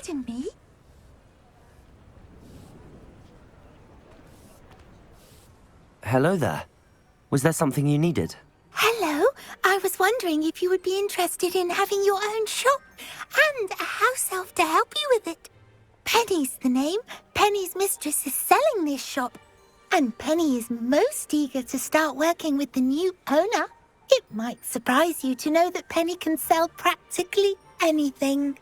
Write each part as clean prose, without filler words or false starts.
Pardon me? Hello there. Was there something you needed? Hello. I was wondering if you would be interested in having your own shop and a house elf to help you with it. Penny's the name. Penny's mistress is selling this shop. And Penny is most eager to start working with the new owner. It might surprise you to know that Penny can sell practically anything.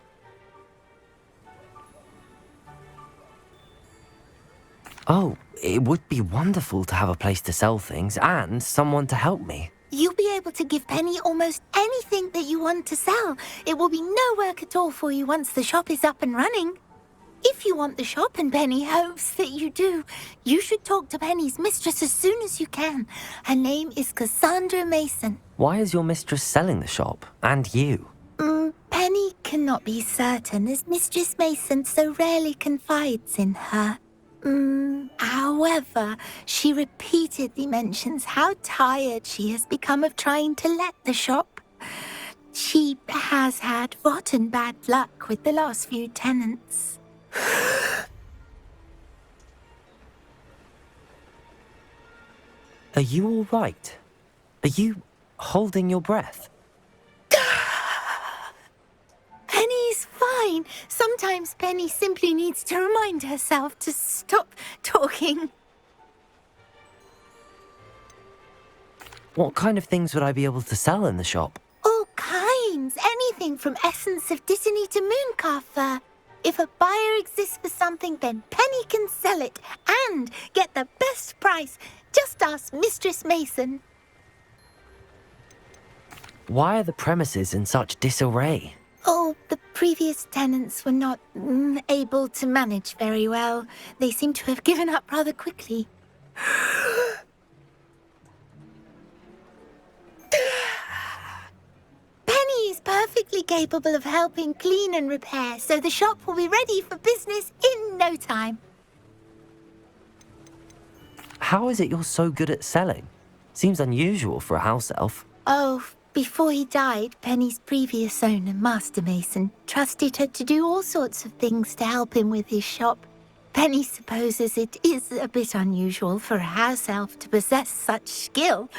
Oh, it would be wonderful to have a place to sell things and someone to help me. You'll be able to give Penny almost anything that you want to sell. It will be no work at all for you once the shop is up and running. If you want the shop, and Penny hopes that you do, you should talk to Penny's mistress as soon as you can. Her name is Cassandra Mason. Why is your mistress selling the shop? And you? Penny cannot be certain, as Mistress Mason so rarely confides in her. However, she repeatedly mentions how tired she has become of trying to let the shop. She has had rotten bad luck with the last few tenants. Are you all right? Are you holding your breath? Penny's fine. Sometimes Penny simply needs to remind herself to stop talking. What kind of things would I be able to sell in the shop? All kinds. Anything from essence of Disney to mooncalf fur. If a buyer exists for something, then Penny can sell it and get the best price. Just ask Mistress Mason. Why are the premises in such disarray? Oh, the previous tenants were not able to manage very well. They seem to have given up rather quickly. Penny is perfectly capable of helping clean and repair, so the shop will be ready for business in no time. How is it you're so good at selling? Seems unusual for a house elf. Oh, before he died, Penny's previous owner, Master Mason, trusted her to do all sorts of things to help him with his shop. Penny supposes it is a bit unusual for a house elf to possess such skill,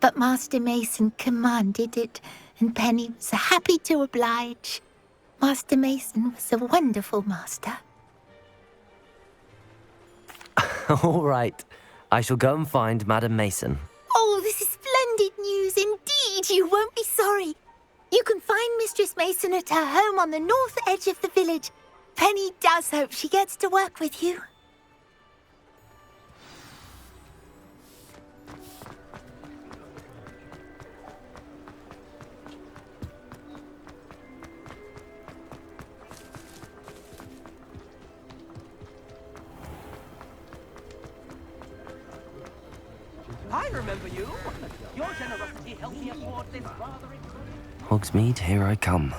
but Master Mason commanded it, and Penny was happy to oblige. Master Mason was a wonderful master. All right. I shall go and find Madam Mason. Oh, this is splendid news indeed. You won't be sorry. You can find Mistress Mason at her home on the north edge of the village. Penny does hope she gets to work with you. I remember you. Your generosity helped me afford this rather... Hogsmeade, here I come.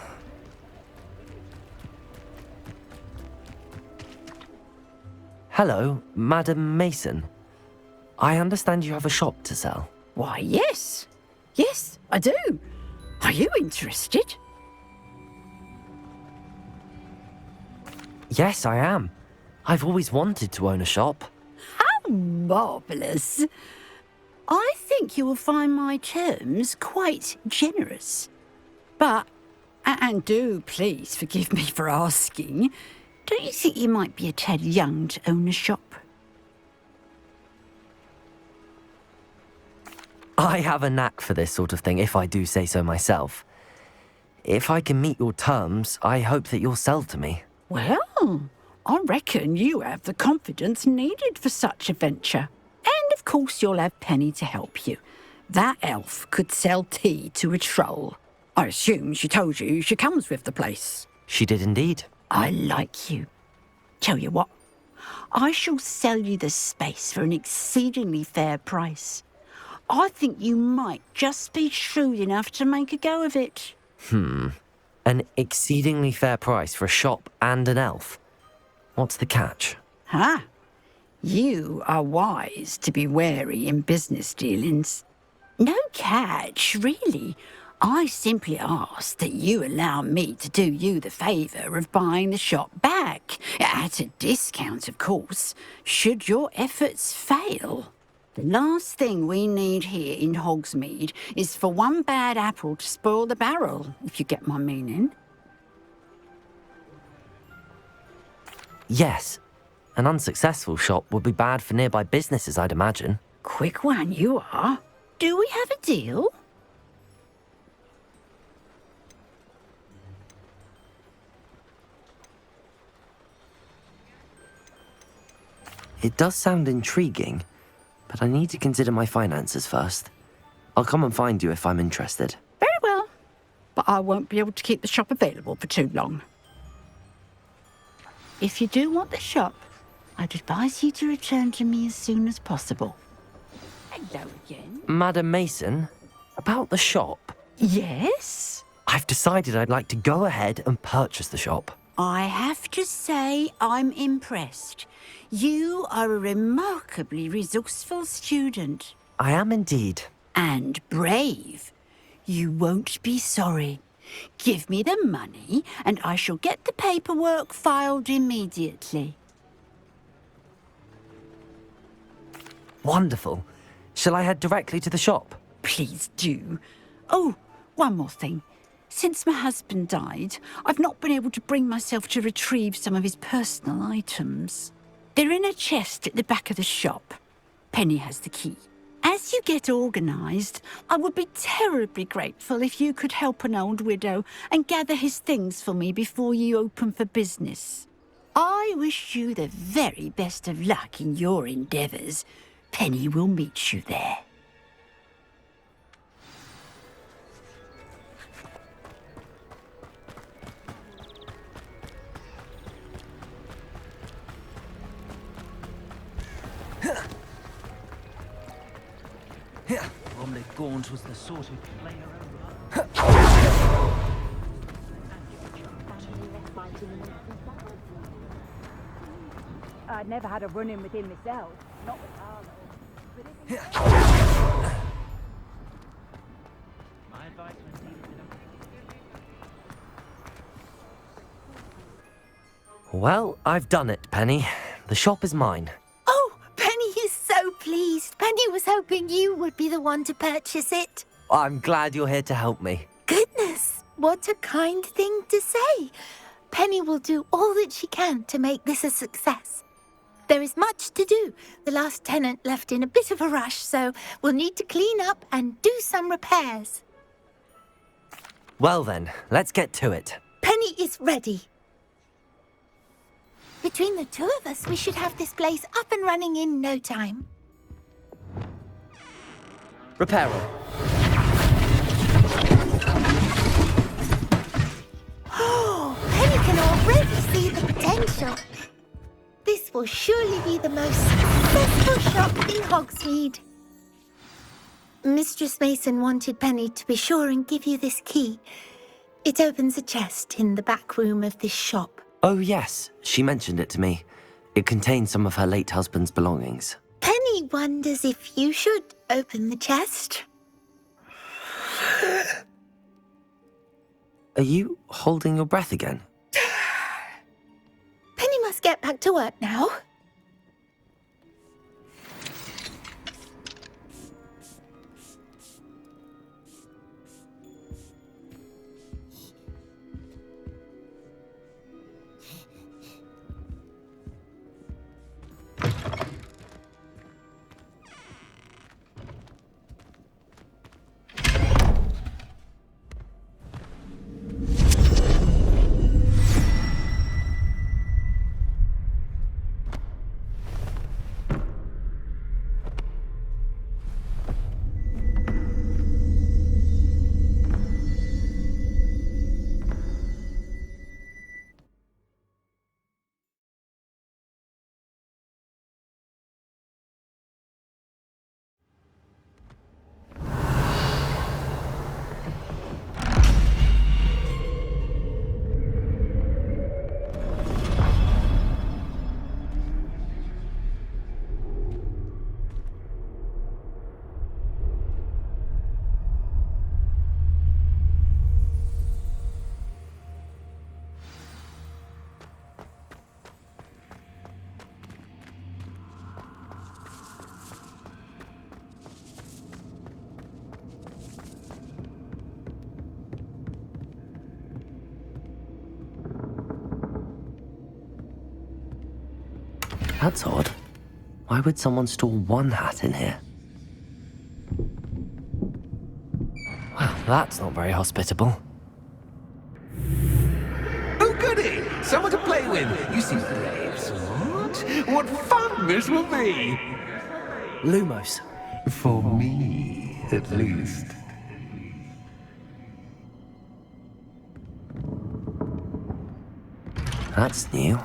Hello, Madam Mason. I understand you have a shop to sell. Why, yes. Yes, I do. Are you interested? Yes, I am. I've always wanted to own a shop. How marvellous. I think you will find my terms quite generous. But, and do please forgive me for asking, don't you think you might be a tad young to own a shop? I have a knack for this sort of thing, if I do say so myself. If I can meet your terms, I hope that you'll sell to me. Well, I reckon you have the confidence needed for such a venture. And of course you'll have Penny to help you. That elf could sell tea to a troll. I assume she told you she comes with the place. She did indeed. I like you. Tell you what, I shall sell you the space for an exceedingly fair price. I think you might just be shrewd enough to make a go of it. An exceedingly fair price for a shop and an elf. What's the catch? Huh? You are wise to be wary in business dealings. No catch, really. I simply ask that you allow me to do you the favour of buying the shop back, at a discount, of course, should your efforts fail. The last thing we need here in Hogsmeade is for one bad apple to spoil the barrel, if you get my meaning. Yes, an unsuccessful shop would be bad for nearby businesses, I'd imagine. Quick one you are. Do we have a deal? It does sound intriguing, but I need to consider my finances first. I'll come and find you if I'm interested. Very well. But I won't be able to keep the shop available for too long. If you do want the shop, I'd advise you to return to me as soon as possible. Hello again. Madam Mason, about the shop. Yes? I've decided I'd like to go ahead and purchase the shop. I have to say I'm impressed. You are a remarkably resourceful student. I am indeed. And brave. You won't be sorry. Give me the money, and I shall get the paperwork filed immediately. Wonderful. Shall I head directly to the shop? Please do. Oh, one more thing. Since my husband died, I've not been able to bring myself to retrieve some of his personal items. They're in a chest at the back of the shop. Penny has the key. As you get organised, I would be terribly grateful if you could help an old widow and gather his things for me before you open for business. I wish you the very best of luck in your endeavours. Penny will meet you there. Bromley Gaunt was the sort who'd play around. I'd never had a run-in with him myself, not with Harlow. My advice when dealing with Well, I've done it, Penny. The shop is mine. Oh, Penny is so pleased. Penny was hoping you would be the one to purchase it. I'm glad you're here to help me. Goodness, what a kind thing to say. Penny will do all that she can to make this a success. There is much to do. The last tenant left in a bit of a rush, so we'll need to clean up and do some repairs. Well then, let's get to it. Penny is ready. Between the two of us, we should have this place up and running in no time. Repairer. Oh, Penny can already see the potential. This will surely be the most successful shop in Hogsmeade. Mistress Mason wanted Penny to be sure and give you this key. It opens a chest in the back room of this shop. Oh yes, she mentioned it to me. It contains some of her late husband's belongings. Penny wonders if you should open the chest. Are you holding your breath again? Penny must get back to work now. That's odd. Why would someone store one hat in here? Well, that's not very hospitable. Oh, goody! Someone to play with. You seem brave, sort. What fun this will be! Lumos. For me, at least. That's new.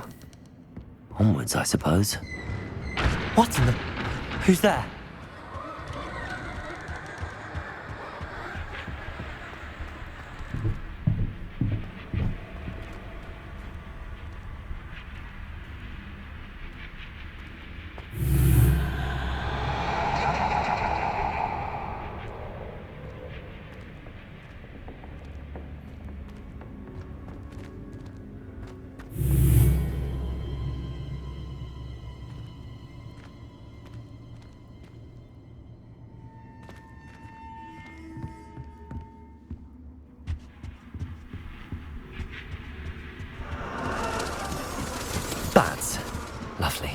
Onwards, I suppose. What in the... Who's there? That's lovely.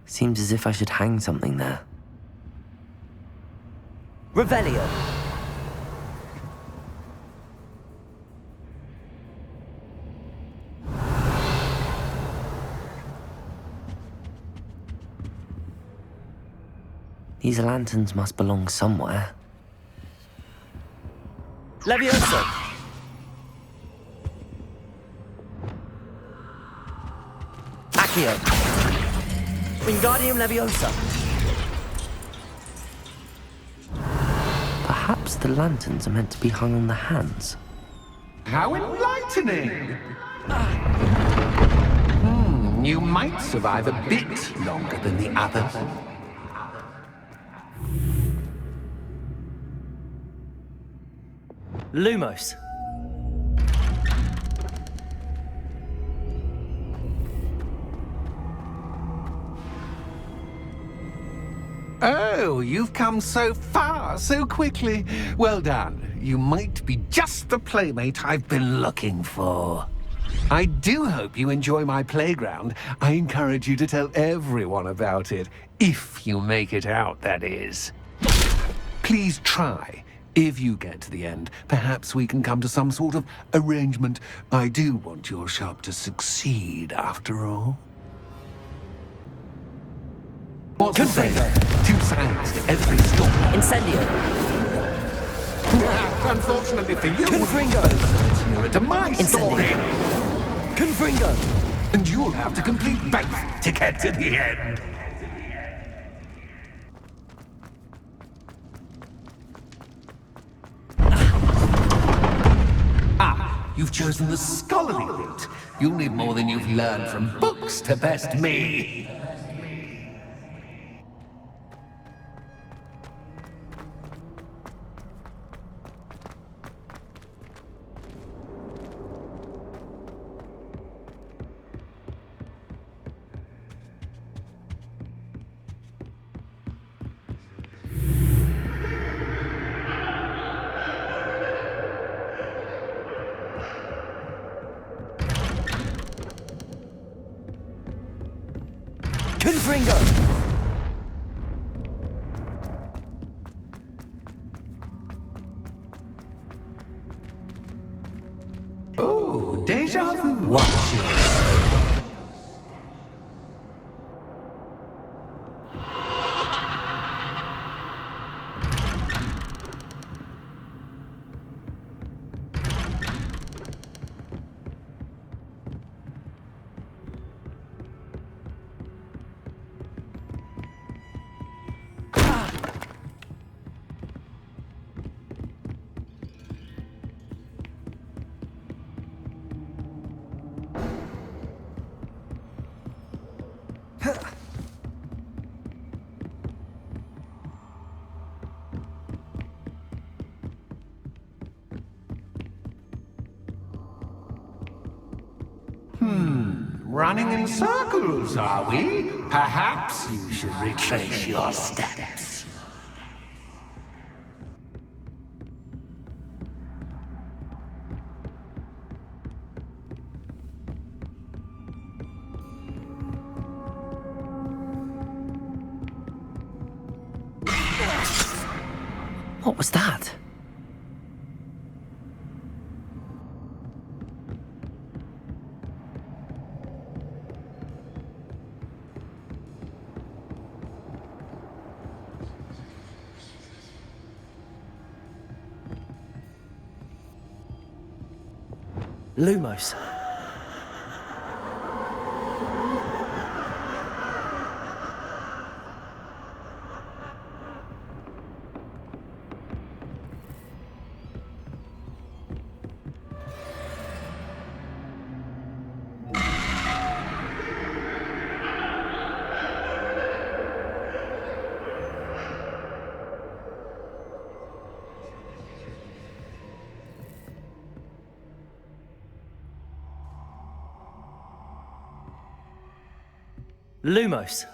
Seems as if I should hang something there. Revelio. These lanterns must belong somewhere. Levioso! Accio! Wingardium Leviosa! Perhaps the lanterns are meant to be hung on the hands. How enlightening! You might survive a bit longer than the others. Lumos. Oh, you've come so far, so quickly. Well done. You might be just the playmate I've been looking for. I do hope you enjoy my playground. I encourage you to tell everyone about it. If you make it out, that is. Please try. If you get to the end, perhaps we can come to some sort of arrangement. I do want your shop to succeed, after all. What's the saying? 2 sides to every story. Incendio. Unfortunately for you, Confringo. it's nearer to my story. Confringo. And you'll have to complete both to get to the end. You've chosen the scholarly route. You'll need more than you've learned from books to best me. Confringo. Oh, deja vu. Watch. Running in circles, are we? Perhaps you should retrace your steps. What was that? Lumos. Lumos.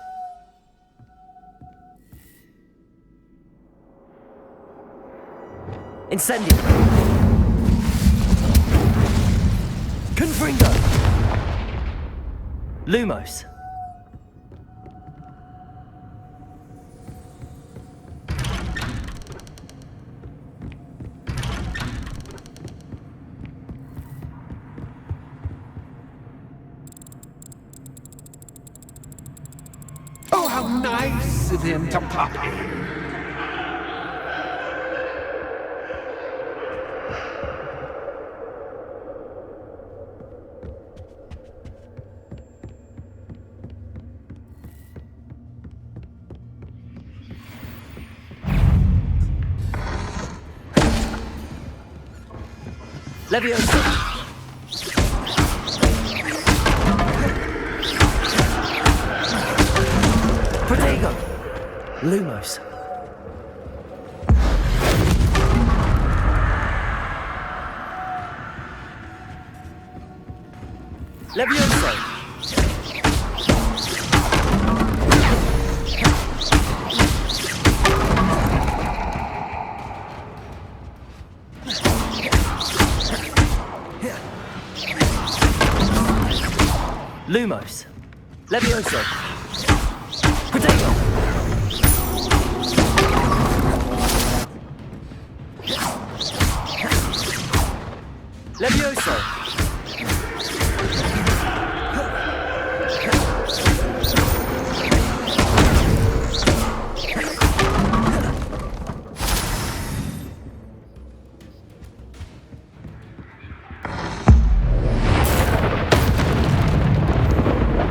Incendio. Confringo. Lumos. Oh, how nice of him to pop in. Leviosa. Protego. Lumos. Leviosa. Lumos. Leviosa. Protego. Leviosa.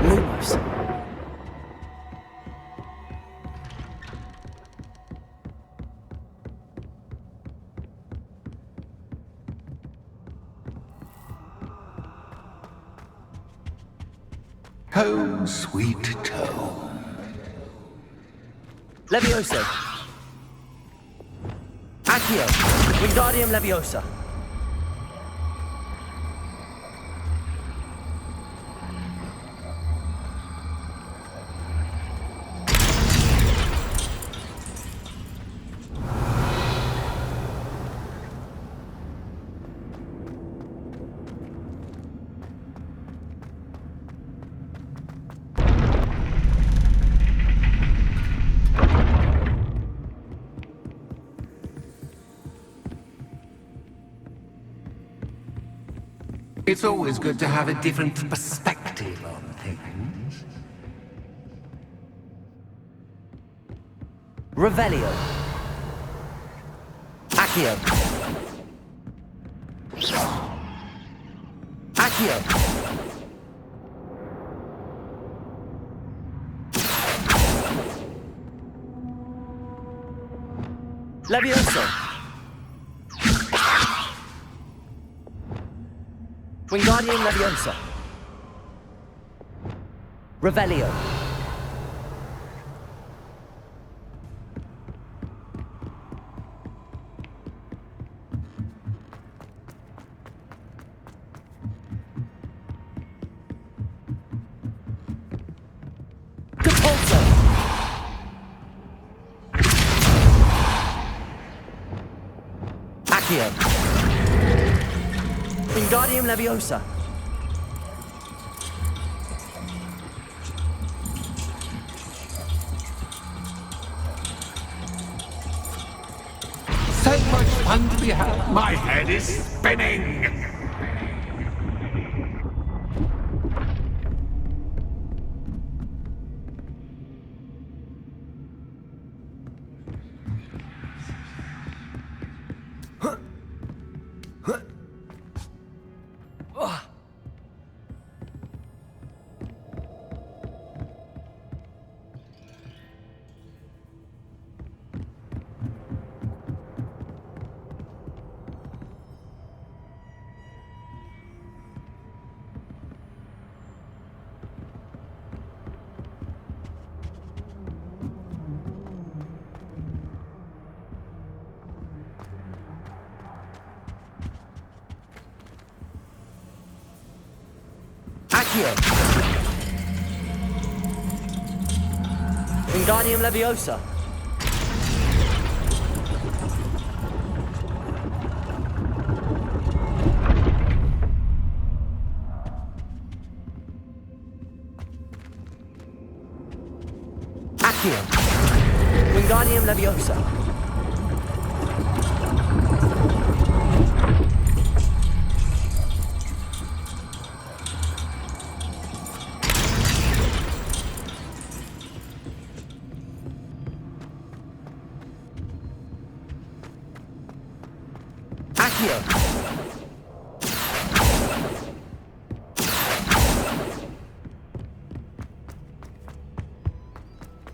Lumos. Home, sweet home. Leviosa. Accio. Wingardium Leviosa. It's always good to have a different perspective on things. Revelio. Accio. Accio. Leviosa. Wingardium Leviosa. Revelio. Accio. Wingardium Leviosa. So much fun to be had. My head is spinning. Accio. Wingardium Leviosa. Accio. Wingardium Leviosa. Accio.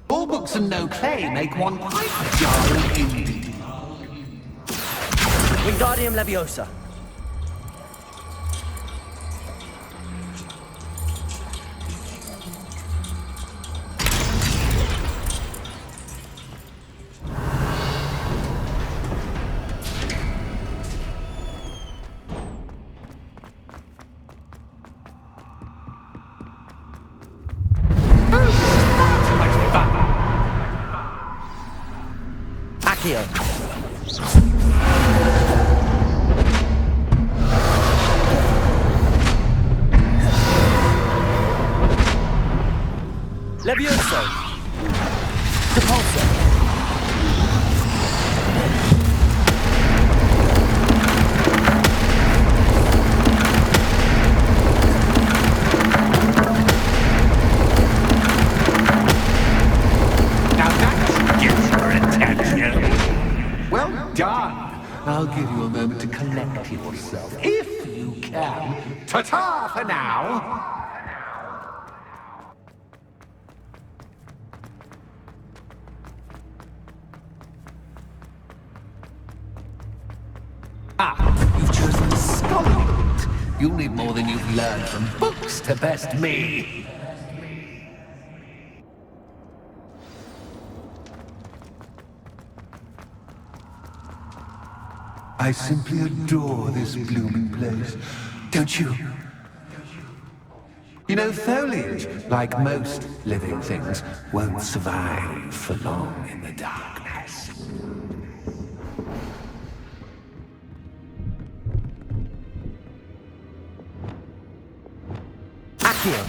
All books and no clay make one quite dull indeed. Wingardium Leviosa. Accio. Levioso. Depulso. Now that gets your attention. Well done. I'll give you a moment to collect yourself, if you can. Ta-ta for now. You've chosen scholarly. You'll need more than you've learned from books to best me. I simply adore this blooming place, don't you? You know, foliage, like most living things, won't survive for long in the darkness. Accio.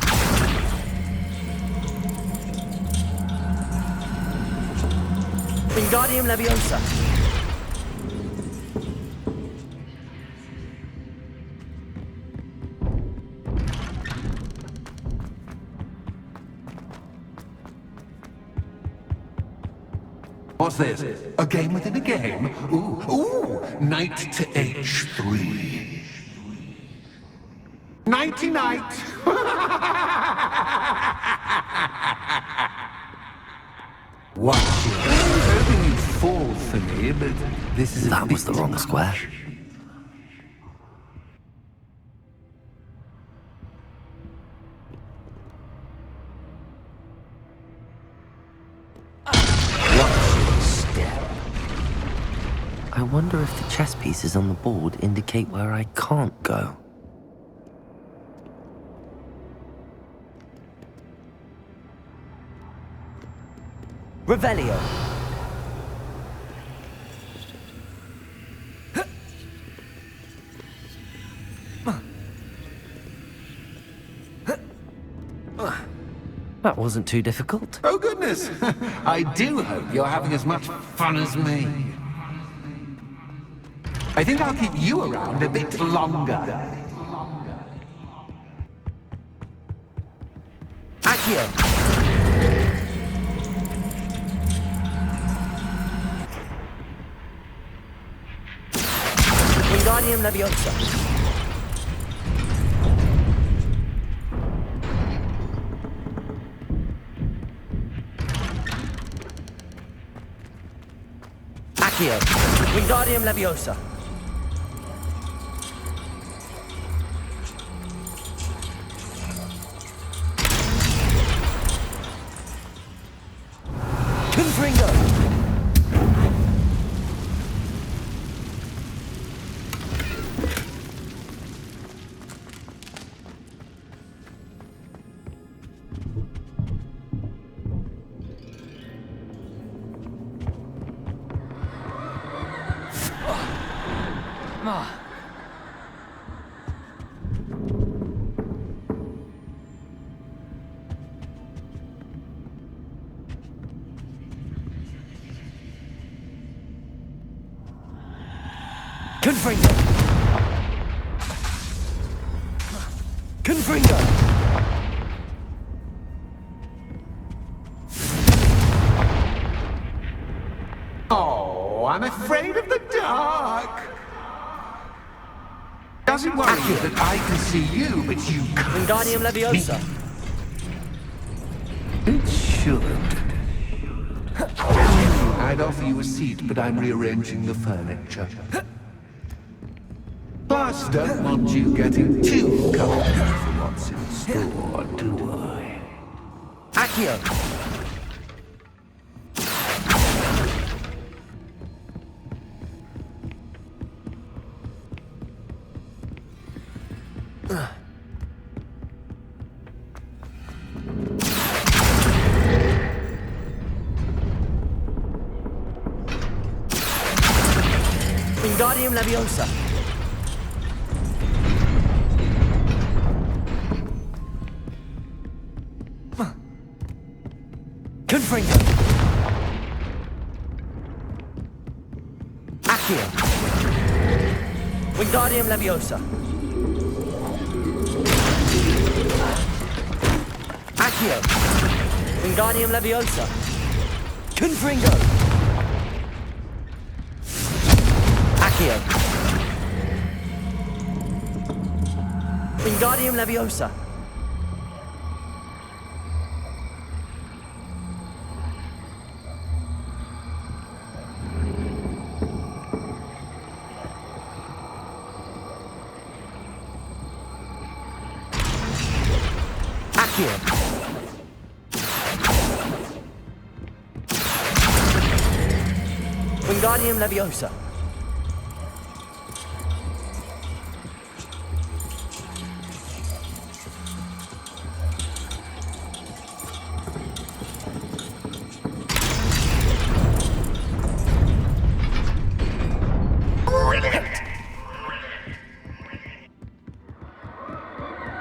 Wingardium Leviosa. What's this? A game within a game? Ooh, knight to H3. Nighty-night! Watch it. I was hoping you'd fall for me, but this is That was the wrong square. I wonder if the chess pieces on the board indicate where I can't go. Revelio. That wasn't too difficult. Oh, goodness! I do hope you're having as much fun as me. I think I'll keep you around a bit longer. Accio! Wingardium Leviosa. Accio. Wingardium Leviosa. Confringo. Confringo. Confringo. Oh, I'm afraid of the dark. Does it worry you that I can see you, but you can't? Wingardium Leviosa. It should. I'd offer you a seat, but I'm rearranging the furniture. Plus, don't want you getting too comfortable for what's in store, do I? Accio. Wingardium Leviosa. Confringo. Accio. Wingardium Leviosa. Accio. Wingardium Leviosa. Confringo. Accio. Wingardium Leviosa. Accio. Wingardium Leviosa.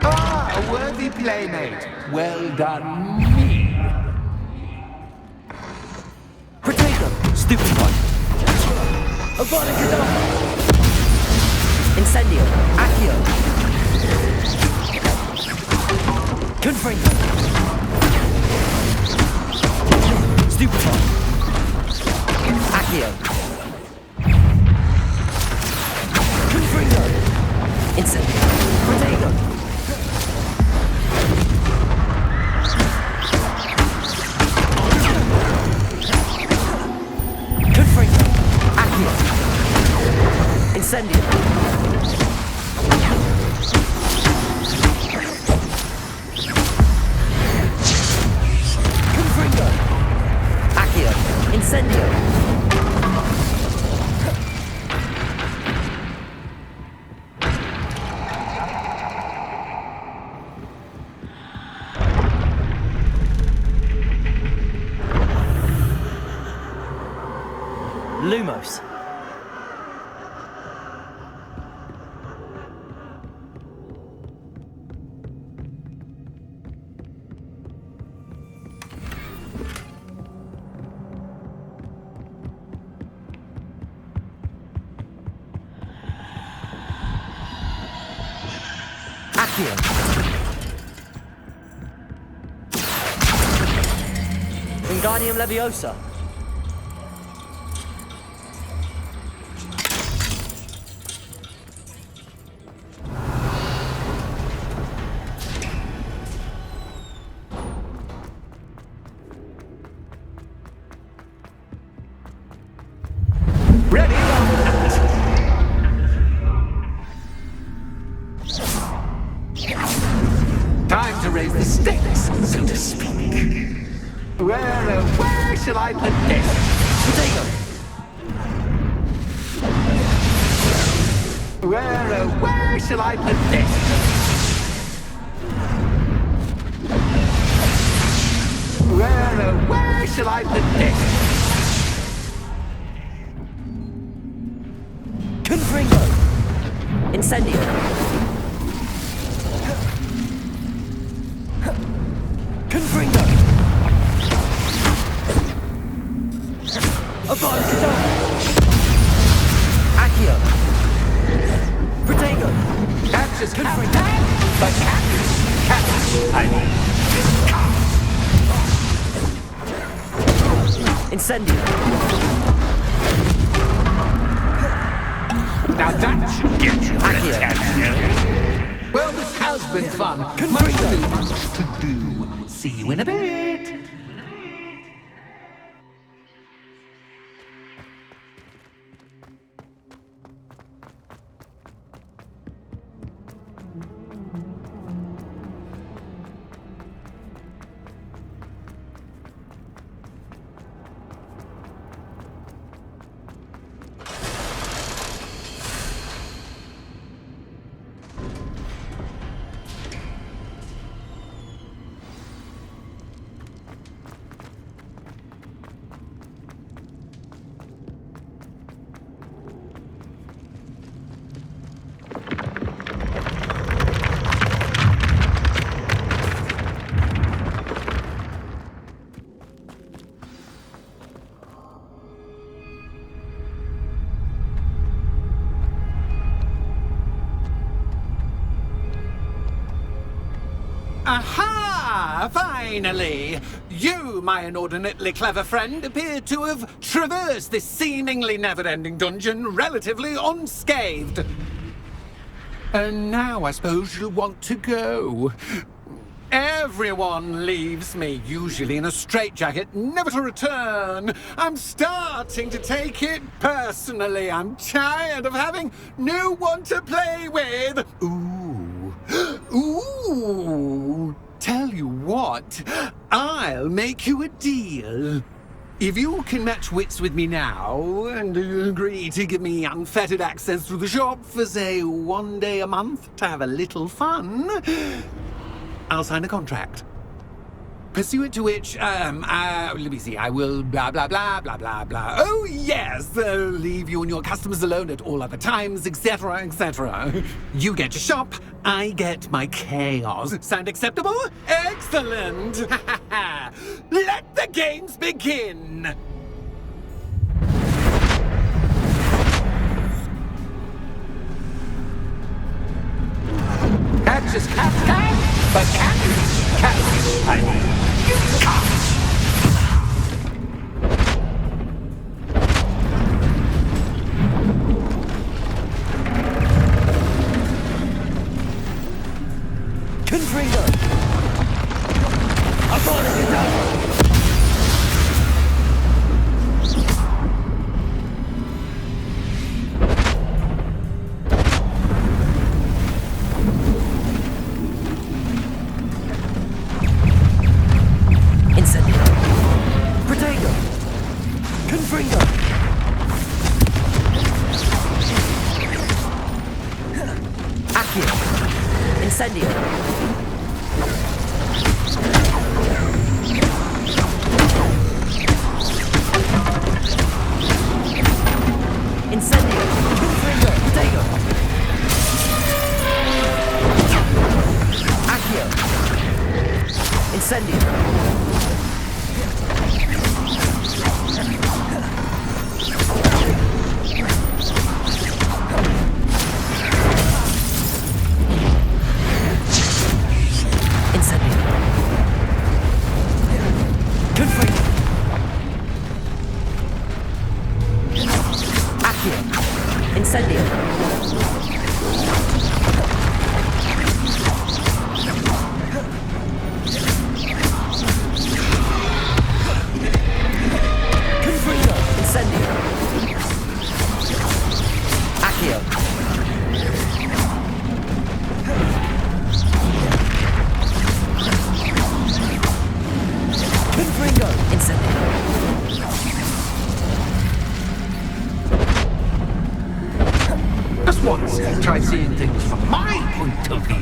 Ah, a worthy playmate. Well done, me. Protego. Stupid one. Avada Kedavra. Incendio. Accio. Confringo. Stupid one. Accio. Confringo. Incendio. Protego. Confringo. Accio. Incendio. Confringo. Accio. Incendio. Lumos. Accio. Wingardium Leviosa. Ready? Time to raise the stakes, so to speak. Where shall I put this? Potato. Where shall I put this? Where shall I put this? Confringo. Incendio. Confringo. Abandon. Accio. Protego. Catches Confringo. But catches. I mean. Incendio. Now that should get you Accio. attention. Well, this has been fun. Much to do. See you in a bit. Aha! Finally! You, my inordinately clever friend, appear to have traversed this seemingly never-ending dungeon relatively unscathed. And now I suppose you'll want to go. Everyone leaves me, usually in a straitjacket, never to return. I'm starting to take it personally. I'm tired of having no one to play with. Ooh, tell you what, I'll make you a deal. If you can match wits with me now and agree to give me unfettered access to the shop for, say, 1 day a month to have a little fun, I'll sign a contract. Pursuant to which, let me see, I will blah, blah, blah, blah, blah, blah. Oh, yes, leave you and your customers alone at all other times, etc., etc. You get your shop, I get my chaos. Sound acceptable? Excellent! Let the games begin! Catch is cat, but cat, I mean. Confringo. Abandon. Incendio. Protego. Confringo. Accio. Incendio. Incendio. Confringo. Protego. Accio. Incendio. Accio. Incendio. Confringo. Incendio. Accio. Confringo. Incendio. Just once, try seeing things from my point of view.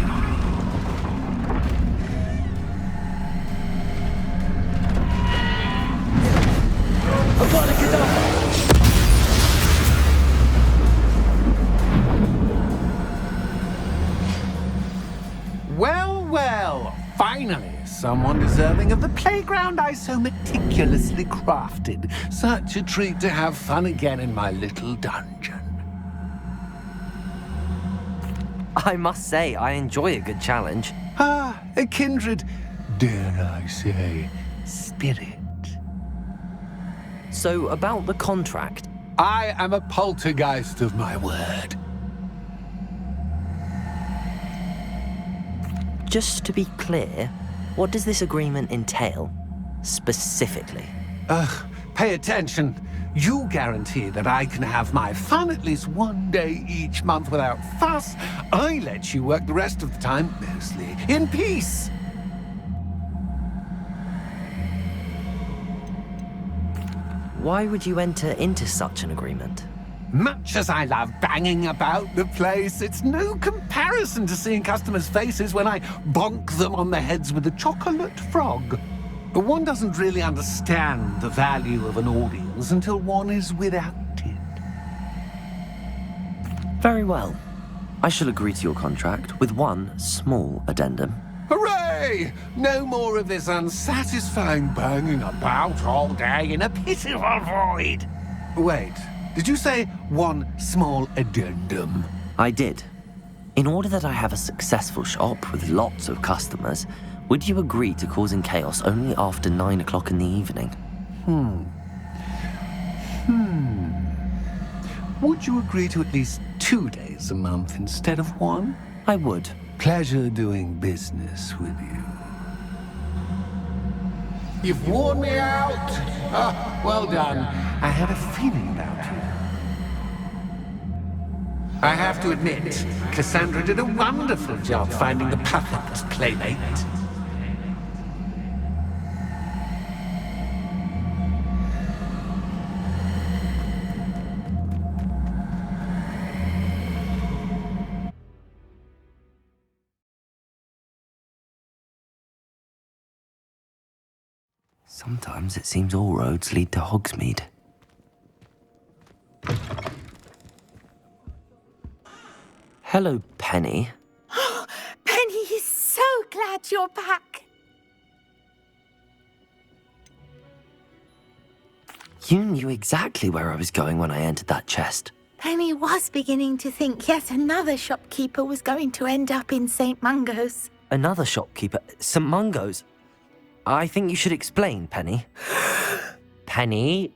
Well, well, finally, someone deserving of the playground I so meticulously crafted. Such a treat to have fun again in my little dungeon. I must say, I enjoy a good challenge. Ah, a kindred, dare I say, spirit. So, about the contract. I am a poltergeist of my word. Just to be clear, what does this agreement entail, specifically? Pay attention. You guarantee that I can have my fun at least one day each month without fuss. I let you work the rest of the time, mostly in peace. Why would you enter into such an agreement? Much as I love banging about the place, it's no comparison to seeing customers' faces when I bonk them on the heads with a chocolate frog. One doesn't really understand the value of an audience until one is without it. Very well. I shall agree to your contract with one small addendum. Hooray! No more of this unsatisfying banging about all day in a pitiful void. Wait, did you say one small addendum? I did. In order that I have a successful shop with lots of customers, would you agree to causing chaos only after 9 o'clock in the evening? Would you agree to at least 2 days a month instead of one? I would. Pleasure doing business with you. You've worn me out. Ah, well done. I had a feeling about you. I have to admit, Cassandra did a wonderful job finding the perfect playmate. Sometimes it seems all roads lead to Hogsmeade. Hello, Penny. Penny is so glad you're back. You knew exactly where I was going when I entered that chest. Penny was beginning to think yet another shopkeeper was going to end up in St. Mungo's. Another shopkeeper, St. Mungo's. I think you should explain, Penny. Penny,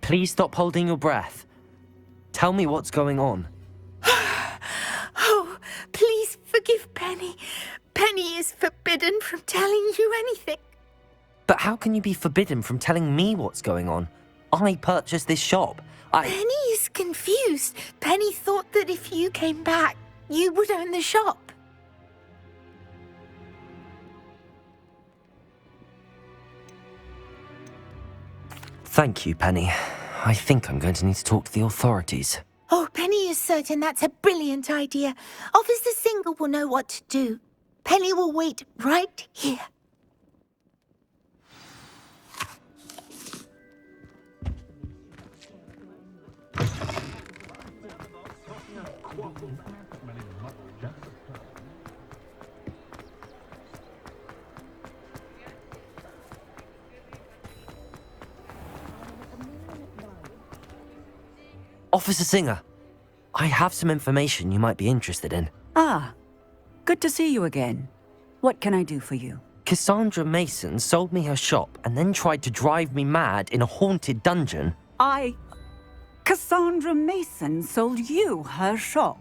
please stop holding your breath. Tell me what's going on. Oh, please forgive Penny. Penny is forbidden from telling you anything. But how can you be forbidden from telling me what's going on? I purchased this shop. Penny is confused. Penny thought that if you came back, you would own the shop. Thank you, Penny. I think I'm going to need to talk to the authorities. Oh, Penny is certain that's a brilliant idea. Officer Singer will know what to do. Penny will wait right here. Officer Singer, I have some information you might be interested in. Ah, good to see you again. What can I do for you? Cassandra Mason sold me her shop and then tried to drive me mad in a haunted dungeon. Cassandra Mason sold you her shop.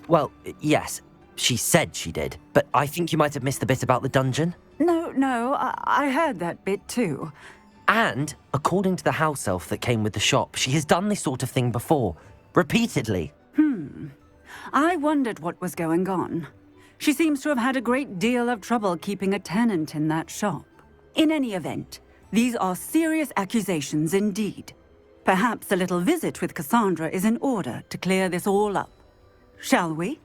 Well, yes, she said she did, but I think you might have missed the bit about the dungeon. No, I heard that bit too. And, according to the house elf that came with the shop, she has done this sort of thing before. Repeatedly. I wondered what was going on. She seems to have had a great deal of trouble keeping a tenant in that shop. In any event, these are serious accusations indeed. Perhaps a little visit with Cassandra is in order to clear this all up. Shall we?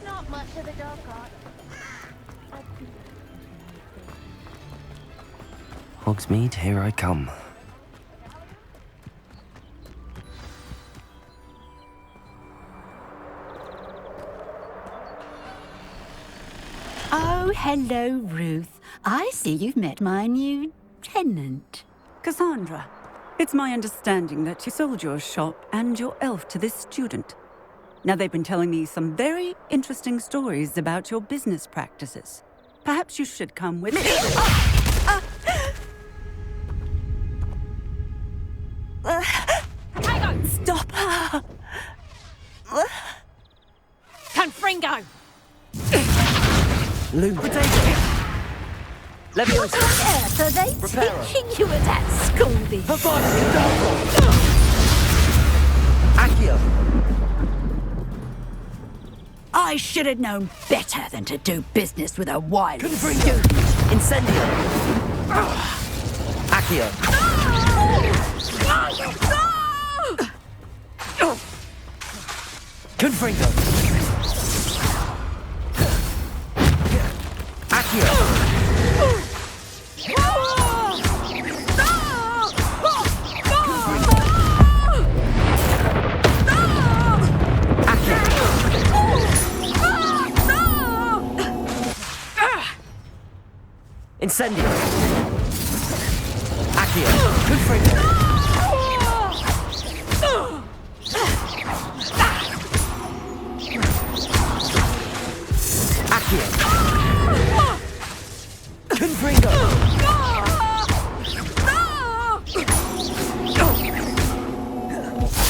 Not much of a dog art. Hogsmeade, here I come. Oh, hello, Ruth. I see you've met my new tenant. Cassandra, it's my understanding that you sold your shop and your elf to this student. Now, they've been telling me some very interesting stories about your business practices. Perhaps you should come with me. Hang on! Stop her! Confringo! Lou, potato! What on earth are they Reparo. teaching you at that school these Accio! I should have known better than to do business with a wild Confringo! Incendio! Accio! Confringo! Accio! Incendio! Accio! Confringo! Accio! Confringo!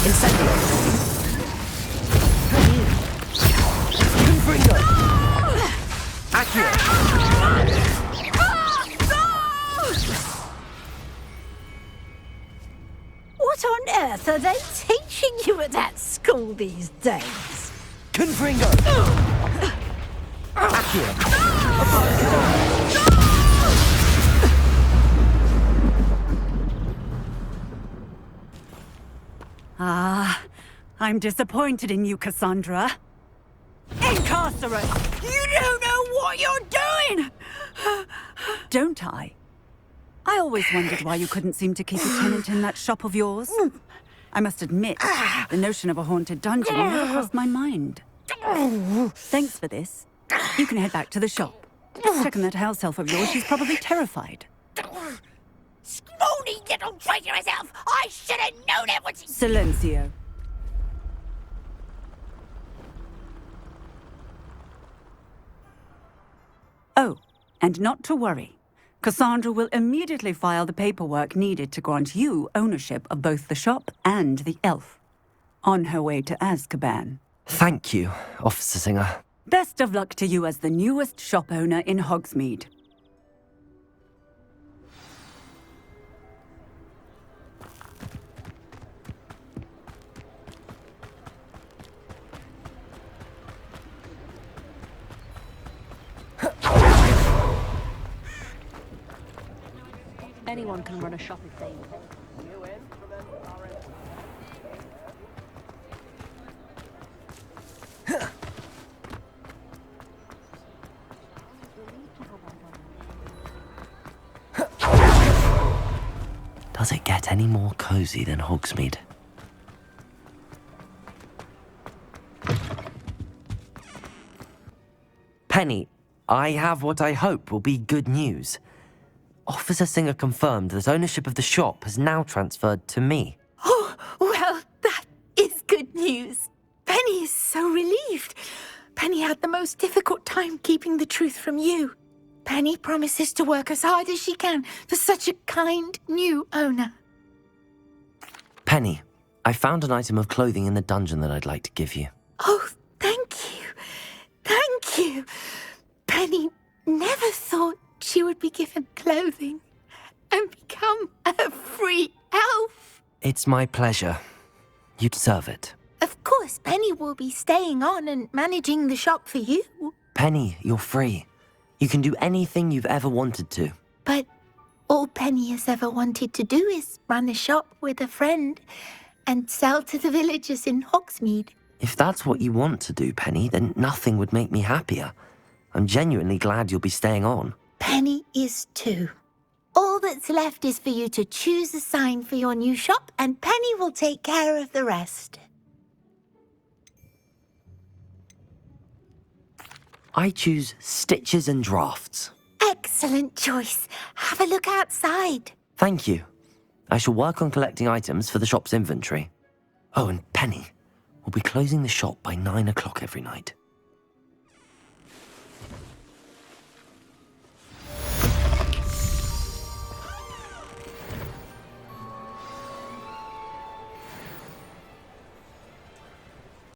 Incendio! Confringo! Accio! What on earth are they teaching you at that school these days? Confringo! Accio! I'm disappointed in you, Cassandra. Incarcerate! You don't know what you're doing! Don't I? I always wondered why you couldn't seem to keep a tenant in that shop of yours. I must admit, the notion of a haunted dungeon never crossed my mind. Thanks for this. You can head back to the shop. Check on that house elf of yours. She's probably terrified. Scrawny little traitorous elf! I should have known it was... Silencio. Oh, and not to worry. Cassandra will immediately file the paperwork needed to grant you ownership of both the shop and the elf. On her way to Azkaban. Thank you, Officer Singer. Best of luck to you as the newest shop owner in Hogsmeade. Anyone can run a shop if they Does it get any more cozy than Hogsmeade? Penny, I have what I hope will be good news. Officer Singer confirmed that ownership of the shop has now transferred to me. Oh, well, that is good news. Penny is so relieved. Penny had the most difficult time keeping the truth from you. Penny promises to work as hard as she can for such a kind new owner. Penny, I found an item of clothing in the dungeon that I'd like to give you. Oh, thank you. Thank you. Penny never thought she would be given clothing and become a free elf. It's my pleasure. You deserve it. Of course, Penny will be staying on and managing the shop for you. Penny, you're free. You can do anything you've ever wanted to. But all Penny has ever wanted to do is run a shop with a friend and sell to the villagers in Hogsmeade. If that's what you want to do, Penny, then nothing would make me happier. I'm genuinely glad you'll be staying on. Penny is too. All that's left is for you to choose a sign for your new shop, and Penny will take care of the rest. I choose stitches and drafts. Excellent choice. Have a look outside. Thank you. I shall work on collecting items for the shop's inventory. Oh, and Penny, we'll be closing the shop by 9 o'clock every night.